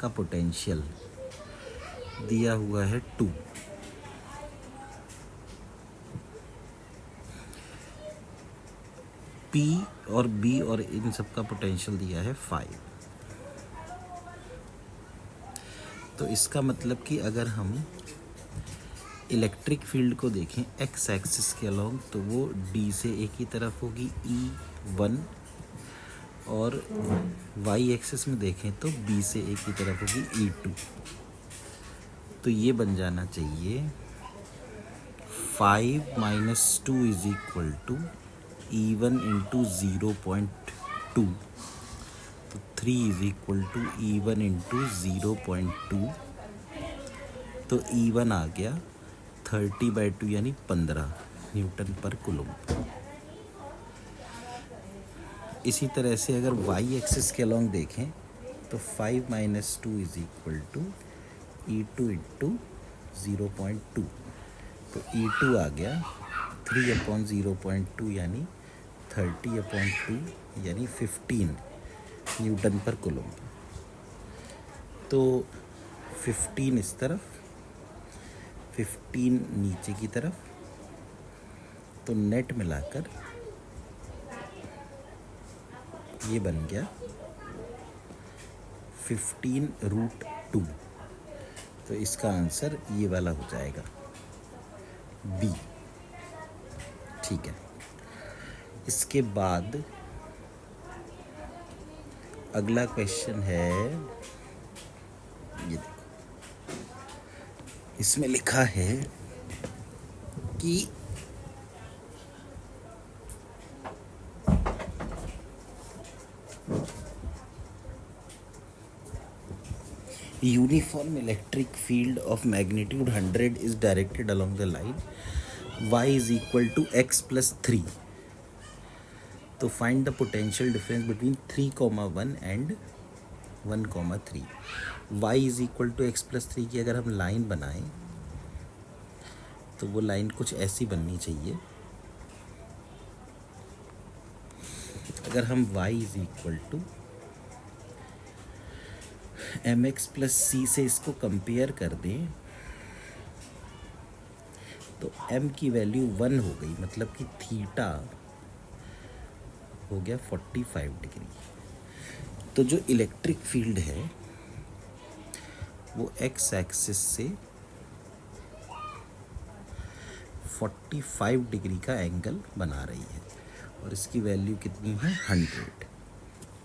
का पोटेंशियल दिया हुआ है 2, P और B और इन सब का पोटेंशियल दिया है 5। तो इसका मतलब कि अगर हम इलेक्ट्रिक फील्ड को देखें एक्स एक्सिस के अलोंग, तो वो D से A की तरफ होगी E1, और वाई एक्सिस में देखें तो B से A की तरफ होगी E2। तो ये बन जाना चाहिए 5 - 2 = E1 × 0.2, तो 3 = E1 × 0.2। तो E1 आ गया 30/2 यानी 15 न्यूटन पर कूलम्ब। इसी तरह से अगर वाई एक्सिस के अलोंग देखें तो 5 - 2 = E2 × 0.2, तो E2 आ गया 3/0.2 यानी 30/2 यानी 15 न्यूटन पर कूलम्ब। तो 15 इस तरफ, 15 नीचे की तरफ, तो नेट मिलाकर ये बन गया 15√2। तो इसका आंसर ये वाला हो जाएगा B। ठीक है, इसके बाद अगला क्वेश्चन है, ये देखो, इसमें लिखा है कि uniform electric field of magnitude 100 is directed along the line y = x + 3। तो find the potential difference between 3,1 and 1,3। y = x + 3 की अगर हम लाइन बनाएं तो वो लाइन कुछ ऐसी बननी चाहिए। अगर हम y = mx + c से इसको कंपेयर कर दें तो m की वैल्यू 1 हो गई, मतलब कि थीटा हो गया 45 डिग्री। तो जो इलेक्ट्रिक फील्ड है वो एक्स एक्सिस से 45 डिग्री का एंगल बना रही है, और इसकी वैल्यू कितनी है 100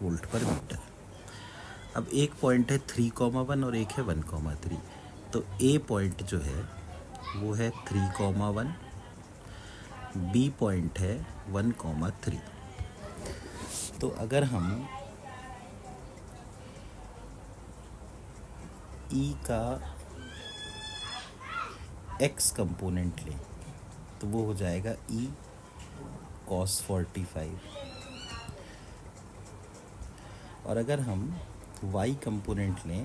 वोल्ट पर मीटर। अब एक पॉइंट है 3,1 और एक है 1,3। तो ए पॉइंट जो है वो है 3,1, बी पॉइंट है 1,3। तो अगर हम E का x कंपोनेंट लें तो वो हो जाएगा E cos 45, और अगर हम y कंपोनेंट लें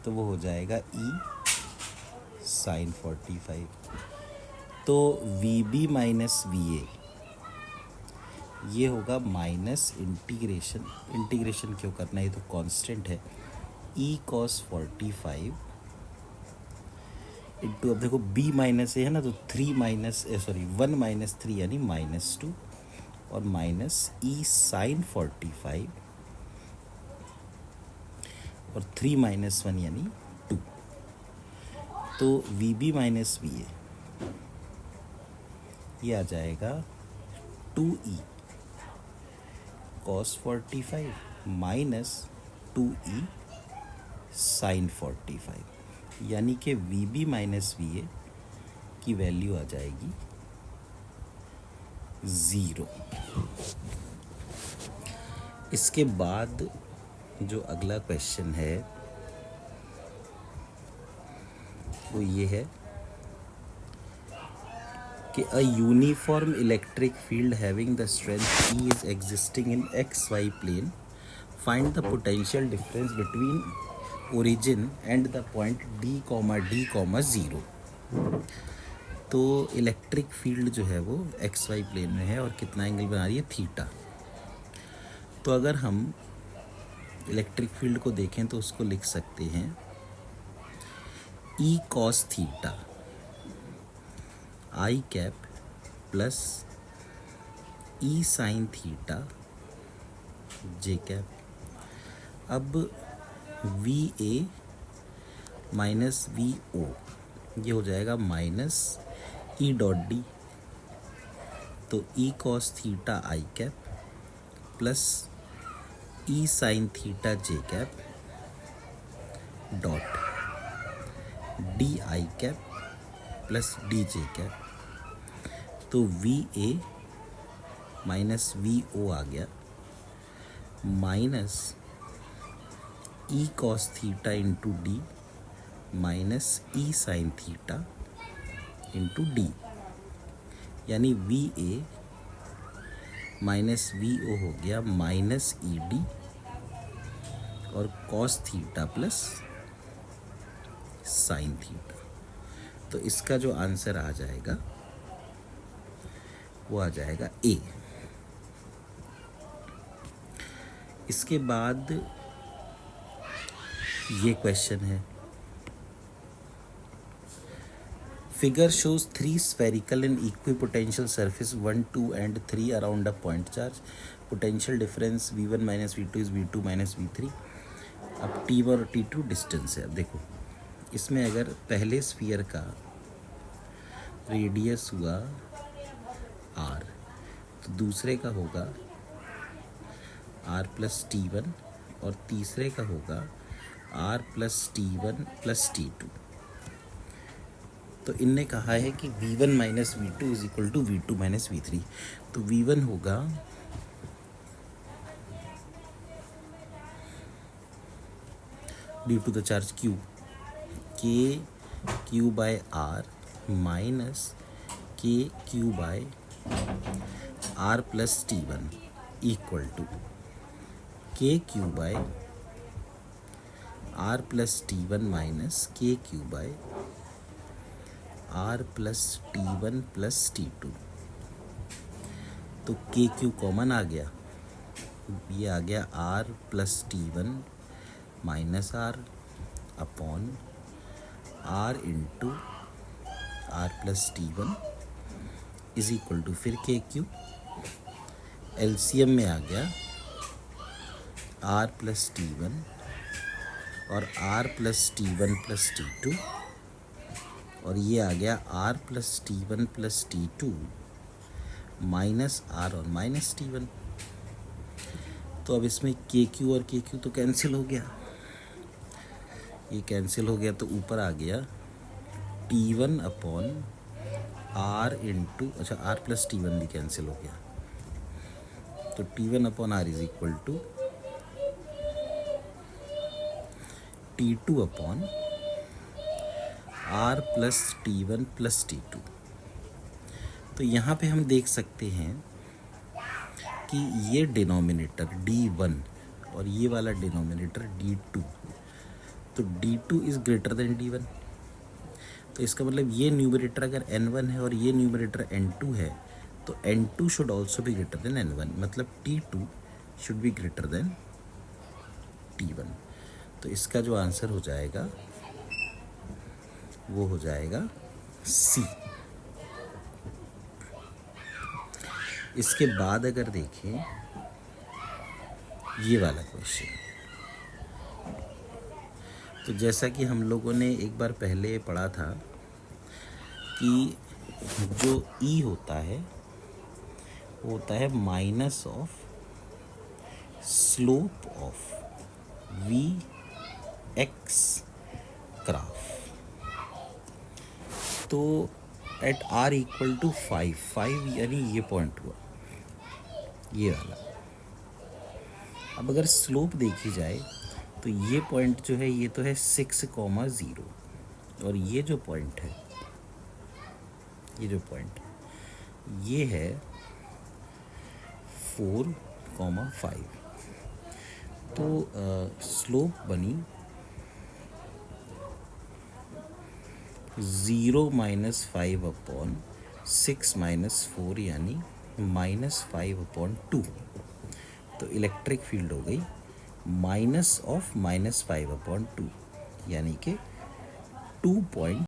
तो वो हो जाएगा E sin 45। तो VB - VA ये होगा माइनस इंटीग्रेशन क्यों करना है, ये तो कांस्टेंट है, E cos 45 इंटू, अब देखो B - A है ना, तो 1 - 3 यानी -2, और माइनस E sin 45 और 3 - 1 यानी 2। तो VB - VA ये आ जाएगा 2E cos 45 minus 2E sin 45, यानी कि VB - VA की वैल्यू आ जाएगी 0। इसके बाद जो अगला क्वेश्चन है वो ये है कि a uniform electric field having the strength E is existing in XY plane, find the potential difference between origin and the point D, D, 0। तो इलेक्ट्रिक फील्ड जो है वो XY प्लेन में है और कितना एंगल बना रही है, थीटा। तो अगर हम इलेक्ट्रिक फील्ड को देखें तो उसको लिख सकते हैं e cos theta i cap plus e sine theta j cap. अब v a minus v o ये हो जाएगा माइनस ई डॉट डी, तो e cos theta i cap plus e sine theta j cap dot d i cap plus d j cap. तो v a minus v o आ गया minus e cos theta into d minus e sine theta into d, यानी we a minus v ओ हो गया minus E D और cos theta plus sine theta. तो इसका जो आंसर आ जाएगा वो आ जाएगा ए। इसके बाद ये क्वेश्चन है, figure shows 3 spherical and equipotential surface 1, 2 and 3 around a point charge. Potential difference V1 minus V2 is V2 minus V3. अब T1 और T2 डिस्टेंस है। अब देखो इसमें अगर पहले स्फीयर का रेडियस हुआ R तो दूसरे का होगा R प्लस T1 और तीसरे का होगा R plus T1 plus T2। तो इनने कहा है कि V1 minus V2 is equal to V2 minus V3। तो V1 होगा due to the charge Q K Q by R minus K Q by R plus T1 equal to K Q by R plus T1 minus K Q by R plus T1 plus T2। तो के Q common आ गया, ये आ गया R plus T1 minus R upon R into R plus T1 is equal to फिर K Q LCM में आ गया R plus T1 और R plus T1 plus T2 और ये आ गया R plus T1 plus T2 minus R और minus T1। तो अब इसमें के क्यू और के क्यू तो कैंसिल हो गया, ये कैंसिल हो गया तो ऊपर आ गया T1 अपॉन R इंटू अच्छा R प्लस T1 भी कैंसिल हो गया, तो T1 upon R is equal to T2 upon R plus T1 plus T2। तो यहाँ पे हम देख सकते हैं कि ये डिनोमिनेटर D1 और ये वाला डिनोमिनेटर D2, तो D2 is greater than D1। तो इसका मतलब ये न्यूमरेटर अगर N1 है और ये न्यूमरेटर N2 है तो N2 शुड ऑल्सो भी ग्रेटर देन N1, मतलब T2 should be greater than T1। तो इसका जो आंसर हो जाएगा वो हो जाएगा सी। इसके बाद अगर देखें ये वाला क्वेश्चन, तो जैसा कि हम लोगों ने एक बार पहले पढ़ा था कि जो E होता है वो होता है minus of slope of V X graph. तो एट R इक्वल टू 5 यानी ये पॉइंट हुआ ये वाला। अब अगर स्लोप देखी जाए तो ये पॉइंट जो है ये तो है 6,0 और ये जो पॉइंट है ये है 4,5। तो स्लोप बनी 0 माइनस 5 अपॉन 6 माइनस 4 यानी -5/2। तो इलेक्ट्रिक फील्ड हो गई माइनस ऑफ -5/2 यानी कि 2.